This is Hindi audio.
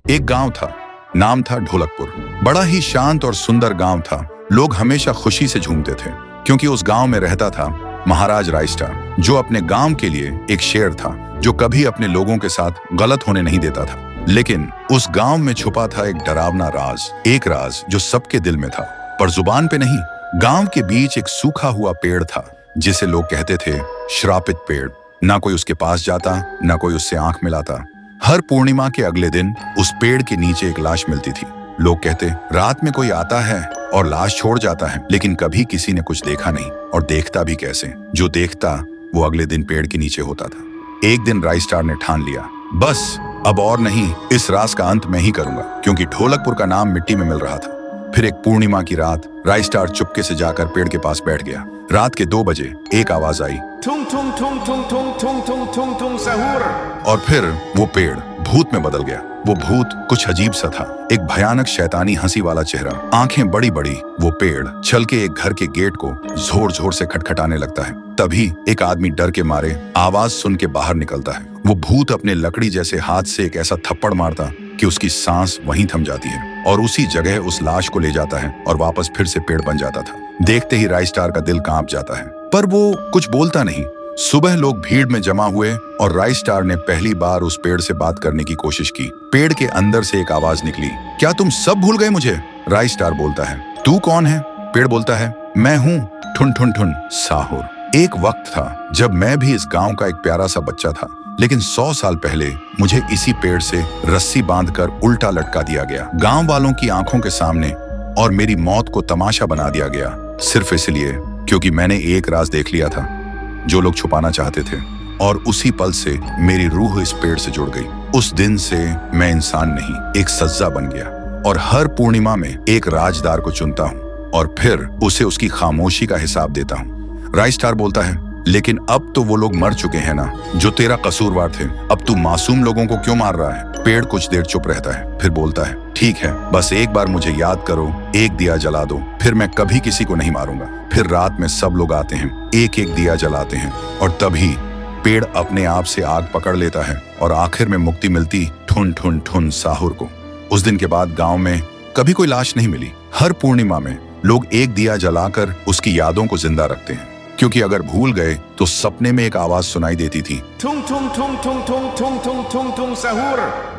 एक गांव था, नाम था ढोलकपुर। बड़ा ही शांत और सुंदर गांव था। लोग हमेशा खुशी से झूमते थे क्योंकि उस गांव में रहता था महाराज रायस्टार, जो अपने गांव के लिए एक शेर था जो कभी अपने लोगों के साथ गलत होने नहीं देता था। लेकिन उस गांव में छुपा था एक डरावना राज, एक राज जो सबके दिल में था पर जुबान पे नहीं। गांव के बीच एक सूखा हुआ पेड़ था जिसे लोग कहते थे श्रापित पेड़। ना कोई उसके पास जाता, ना कोई उससे आंख मिलाता। हर पूर्णिमा के अगले दिन उस पेड़ के नीचे एक लाश मिलती थी। लोग कहते रात में कोई आता है और लाश छोड़ जाता है, लेकिन कभी किसी ने कुछ देखा नहीं और देखता भी कैसे। जो देखता वो अगले दिन पेड़ के नीचे होता था। एक दिन रायस्टार ने ठान लिया, बस अब और नहीं, इस राज का अंत मैं ही करूंगा, क्योंकि ढोलकपुर का नाम मिट्टी में मिल रहा था। फिर एक पूर्णिमा की रात रायस्टार चुपके से जाकर पेड़ के पास बैठ गया। रात के 2 बजे एक आवाज आई, थुंग थुंग थुंग थुंग थुंग थुंग थुंग थुंग थुंग सहूर। और फिर वो पेड़ भूत में बदल गया। वो भूत कुछ अजीब सा था, एक भयानक शैतानी हंसी वाला चेहरा, आंखें बड़ी बड़ी। वो पेड़ चल के एक घर के गेट को जोर जोर से खटखटाने लगता है। तभी एक आदमी डर के मारे आवाज सुन के बाहर निकलता है। वो भूत अपने लकड़ी जैसे हाथ से एक ऐसा थप्पड़ मारता कि उसकी सांस वहीं थम जाती है और उसी जगह उस लाश को ले जाता है और वापस फिर से पेड़ बन जाता था। देखते ही रायस्टार का दिल कांप जाता है, पर वो कुछ बोलता नहीं। सुबह लोग भीड़ में जमा हुए और रायस्टार ने पहली बार उस पेड़ से बात करने की कोशिश की। पेड़ के अंदर से एक आवाज निकली, क्या तुम सब भूल गए मुझे? रायस्टार बोलता है, तू कौन है? पेड़ बोलता है, मैं हूँ ठुन ठुन ठुन साहुर। एक वक्त था जब मैं भी इस गांव का एक प्यारा सा बच्चा था, लेकिन 100 साल पहले मुझे इसी पेड़ से रस्सी बांधकर उल्टा लटका दिया गया, गांव वालों की आंखों के सामने, और मेरी मौत को तमाशा बना दिया गया, सिर्फ इसलिए क्योंकि मैंने एक राज देख लिया था जो लोग छुपाना चाहते थे। और उसी पल से मेरी रूह इस पेड़ से जुड़ गई। उस दिन से मैं इंसान नहीं, एक सज्जा बन गया, और हर पूर्णिमा में एक राजदार को चुनता हूँ और फिर उसे उसकी खामोशी का हिसाब देता हूँ। रायस्टार बोलता है, लेकिन अब तो वो लोग मर चुके हैं ना जो तेरा कसूरवार थे। अब तू मासूम लोगों को क्यों मार रहा है? पेड़ कुछ देर चुप रहता है, फिर बोलता है, ठीक है, बस एक बार मुझे याद करो, एक दिया जला दो, फिर मैं कभी किसी को नहीं मारूंगा। फिर रात में सब लोग आते हैं, एक एक दिया जलाते हैं, और तभी पेड़ अपने आप से आग पकड़ लेता है और आखिर में मुक्ति मिलती ठुन ठुन ठुन साहुर को। उस दिन के बाद गांव में कभी कोई लाश नहीं मिली। हर पूर्णिमा में लोग एक दिया जलाकर उसकी यादों को जिंदा रखते हैं, क्योंकि अगर भूल गए तो सपने में एक आवाज सुनाई देती थी, थुंग थुंग थुंग थुंग थुंग थुंग थुंग थुंग थुंग सहूर।